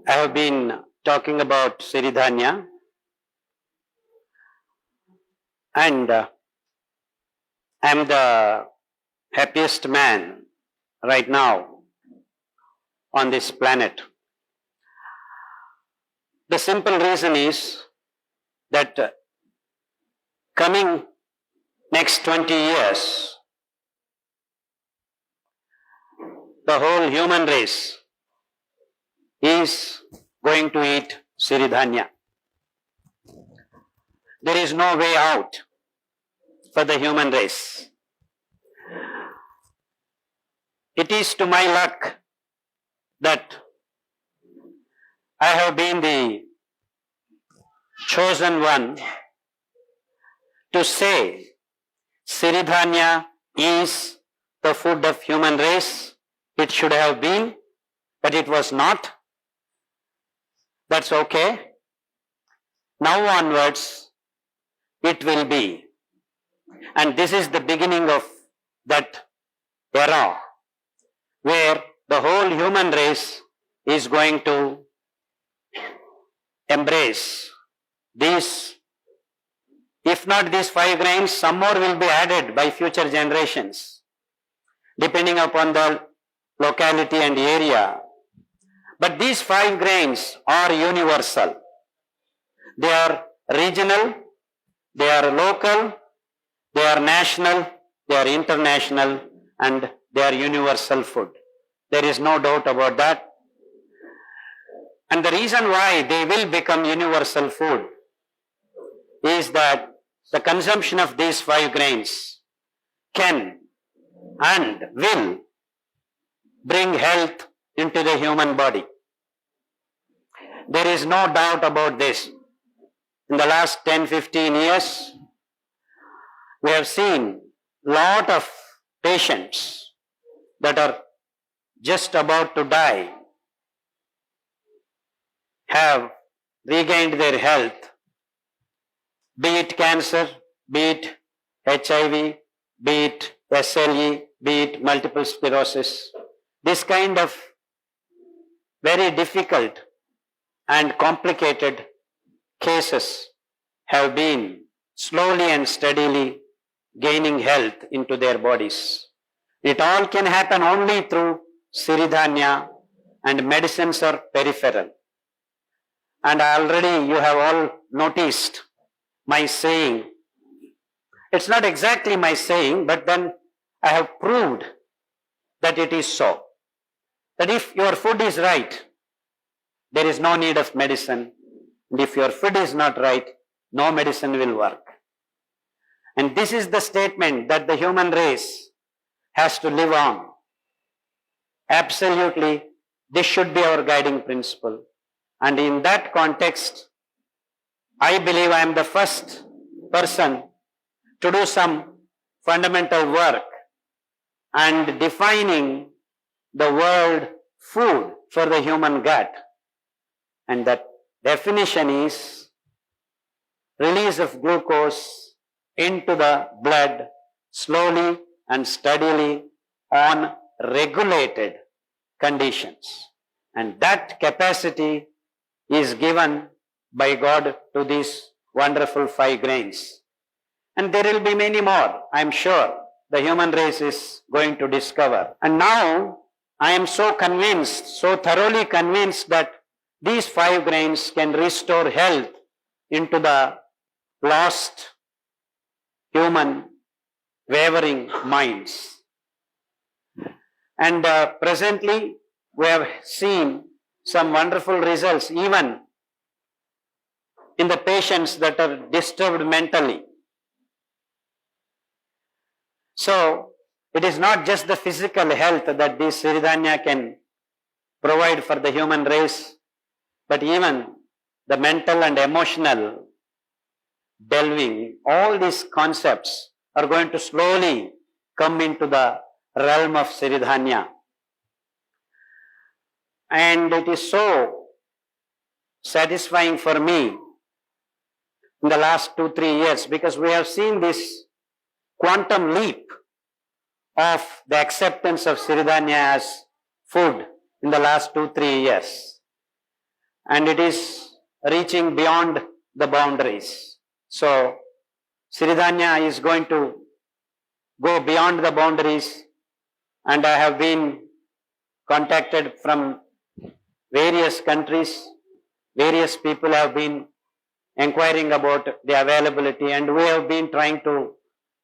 I have been talking about Siridhanya, and I am the happiest man right now on this planet. The simple reason is that coming next 20 years, the whole human race is going to eat Siridhanya. There is no way out for the human race. It is to my luck that I have been the chosen one to say Siridhanya is the food of human race. It should have been, but it was not. That's okay. Now onwards, it will be. And this is the beginning of that era where the whole human race is going to embrace these. If not these 5 grains, some more will be added by future generations, depending upon the locality and area. But these 5 grains are universal. They are regional, they are local, they are national, they are international, and they are universal food. There is no doubt about that. And the reason why they will become universal food is that the consumption of these 5 grains can and will bring health into the human body. There is no doubt about this. In the last 10-15 years, we have seen a lot of patients that are just about to die have regained their health, be it cancer, be it HIV, be it SLE, be it multiple sclerosis. This kind of very difficult and complicated cases have been slowly and steadily gaining health into their bodies. It all can happen only through Siridhanya, and medicines are peripheral. And already you have all noticed my saying. It's not exactly my saying, but then I have proved that it is so. That if your food is right, there is no need of medicine. And if your food is not right, no medicine will work. And this is the statement that the human race has to live on. Absolutely, this should be our guiding principle. And in that context, I believe I am the first person to do some fundamental work and defining the word food for the human gut. And that definition is release of glucose into the blood slowly and steadily on regulated conditions. And that capacity is given by God to these wonderful 5 grains. And there will be many more, I am sure, the human race is going to discover. And now I am so convinced, so thoroughly convinced that these 5 grains can restore health into the lost human wavering minds. And presently we have seen some wonderful results even in the patients that are disturbed mentally. So it is not just the physical health that this Siridhanya can provide for the human race, but even the mental and emotional delving. All these concepts are going to slowly come into the realm of Siridhanya. And it is so satisfying for me in the last 2-3 years, because we have seen this quantum leap of the acceptance of Siridhanya as food in the last 2-3 years. and it is reaching beyond the boundaries. So, Sridhanya is going to go beyond the boundaries, and I have been contacted from various countries. Various people have been inquiring about the availability, and we have been trying to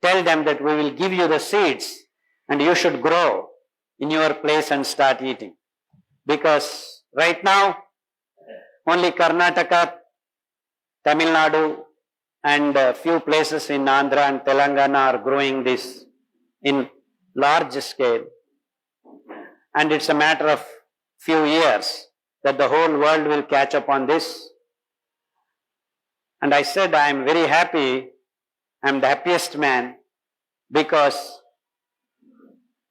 tell them that we will give you the seeds and you should grow in your place and start eating. Because right now, only Karnataka, Tamil Nadu, and a few places in Andhra and Telangana are growing this in large scale. And it's a matter of few years that the whole world will catch up on this. And I said, I am very happy, I am the happiest man, because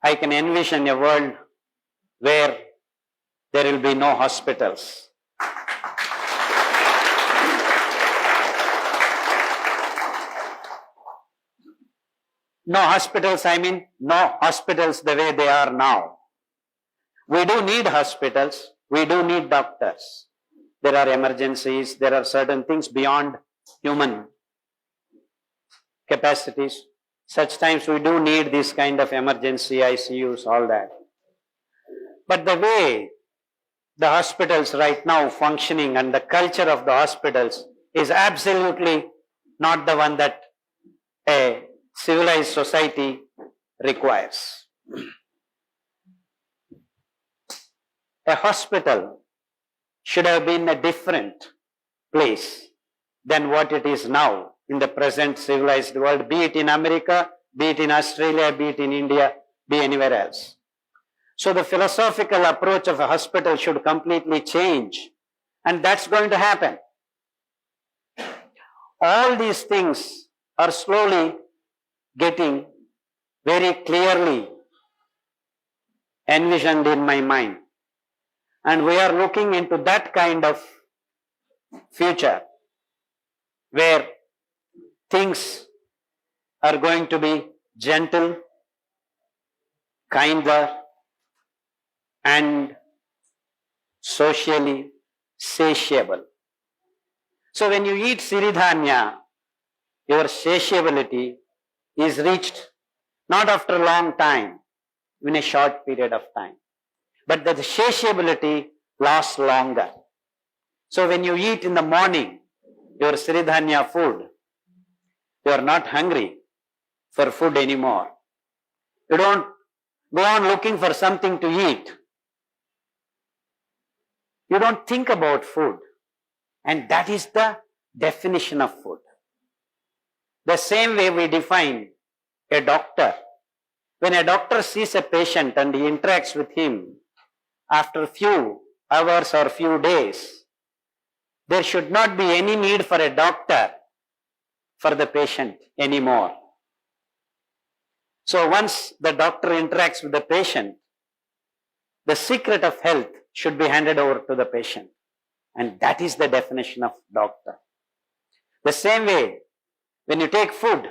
I can envision a world where there will be no hospitals. No hospitals, I mean no hospitals the way they are now. We do need hospitals, we do need doctors. There are emergencies, there are certain things beyond human capacities. Such times we do need this kind of emergency ICUs, all that. But the way the hospitals right now functioning and the culture of the hospitals is absolutely not the one that a civilized society requires. A hospital should have been a different place than what it is now in the present civilized world, be it in America, be it in Australia, be it in India, be anywhere else. So the philosophical approach of a hospital should completely change, and that's going to happen. All these things are slowly getting very clearly envisioned in my mind. And we are looking into that kind of future where things are going to be gentle, kinder, and socially satiable. So when you eat Siridhanya, your satiability is reached not after a long time, in a short period of time, but the satiability lasts longer. So when you eat in the morning your Siridhanya food, you are not hungry for food anymore. You don't go on looking for something to eat. You don't think about food. And that is the definition of food. The same way we define a doctor. When a doctor sees a patient and he interacts with him, after few hours or few days, there should not be any need for a doctor for the patient anymore. So once the doctor interacts with the patient, the secret of health should be handed over to the patient. And that is the definition of doctor. The same way, when you take food,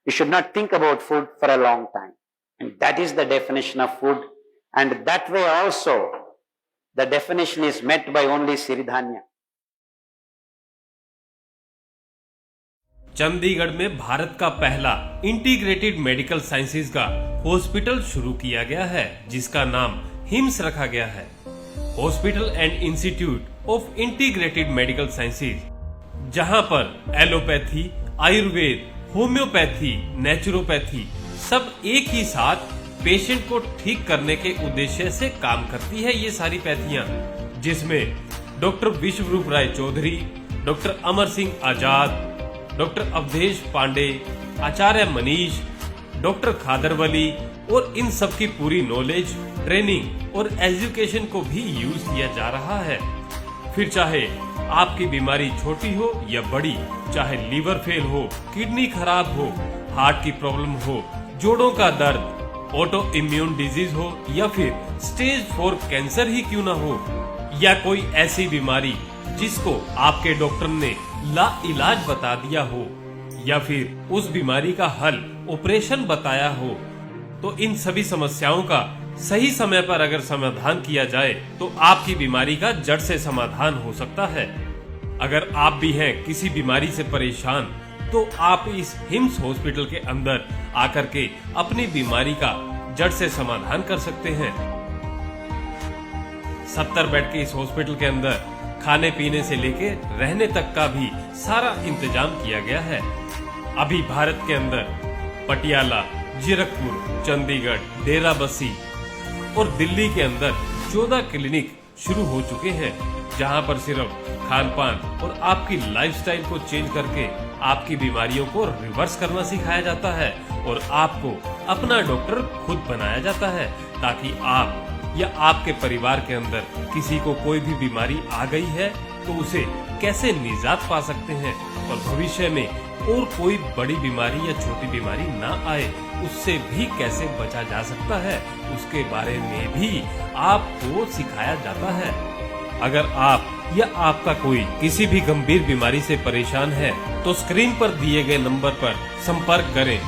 you should not think about food for a long time. And that is the definition of food. And that way also, the definition is met by only Siridhanya. Chandigarh में भारत का पहला integrated medical sciences का hospital शुरू किया गया है, जिसका नाम हिम्स रखा गया है। Hospital and institute of integrated medical sciences, जहां पर एलोपैथी, आयुर्वेद, होम्योपैथी, नेचुरोपैथी सब एक ही साथ पेशेंट को ठीक करने के उद्देश्य से काम करती है। ये सारी पैथियां, जिसमें डॉक्टर विश्वरूप राय चौधरी, डॉक्टर अमर सिंह आजाद, डॉक्टर अवधेश पांडे, आचार्य मनीष, डॉक्टर खादर वली और इन सब की पूरी नॉलेज, ट्रेनिंग और एजुकेशन को भी यूज किया जा रहा है। फिर चाहे आपकी बीमारी छोटी हो या बड़ी, चाहे लीवर फेल हो, किडनी खराब हो, हार्ट की प्रॉब्लम हो, जोड़ों का दर्द, ऑटो इम्यून डिजीज हो या फिर स्टेज 4 कैंसर ही क्यों ना हो, या कोई ऐसी बीमारी जिसको आपके डॉक्टर ने ला इलाज बता दिया हो, या फिर उस बीमारी का हल ऑपरेशन बताया हो, तो इन सभी समस्याओं का सही समय पर अगर समाधान किया जाए तो आपकी बीमारी का जड़ से समाधान हो सकता है। अगर आप भी हैं किसी बीमारी से परेशान तो आप इस हिम्स हॉस्पिटल के अंदर आकर के अपनी बीमारी का जड़ से समाधान कर सकते हैं। 70 बेड के इस हॉस्पिटल के अंदर खाने पीने से लेके रहने तक का भी सारा इंतजाम किया गया है। अभी भारत के अंदर पटियाला, जीरकपुर, चंडीगढ़, डेराबस्सी और दिल्ली के अंदर 14 क्लिनिक शुरू हो चुके हैं, जहां पर सिर्फ खान पान और आपकी लाइफस्टाइल को चेंज करके आपकी बीमारियों को रिवर्स करना सिखाया जाता है और आपको अपना डॉक्टर खुद बनाया जाता है, ताकि आप या आपके परिवार के अंदर किसी को कोई भी बीमारी आ गई है तो उसे कैसे निजात पा सकते हैं और भविष्य में और कोई बड़ी बीमारी या छोटी बीमारी ना आए, उससे भी कैसे बचा जा सकता है, उसके बारे में भी आपको सिखाया जाता है। अगर आप या आपका कोई किसी भी गंभीर बीमारी से परेशान है तो स्क्रीन पर दिए गए नंबर पर संपर्क करें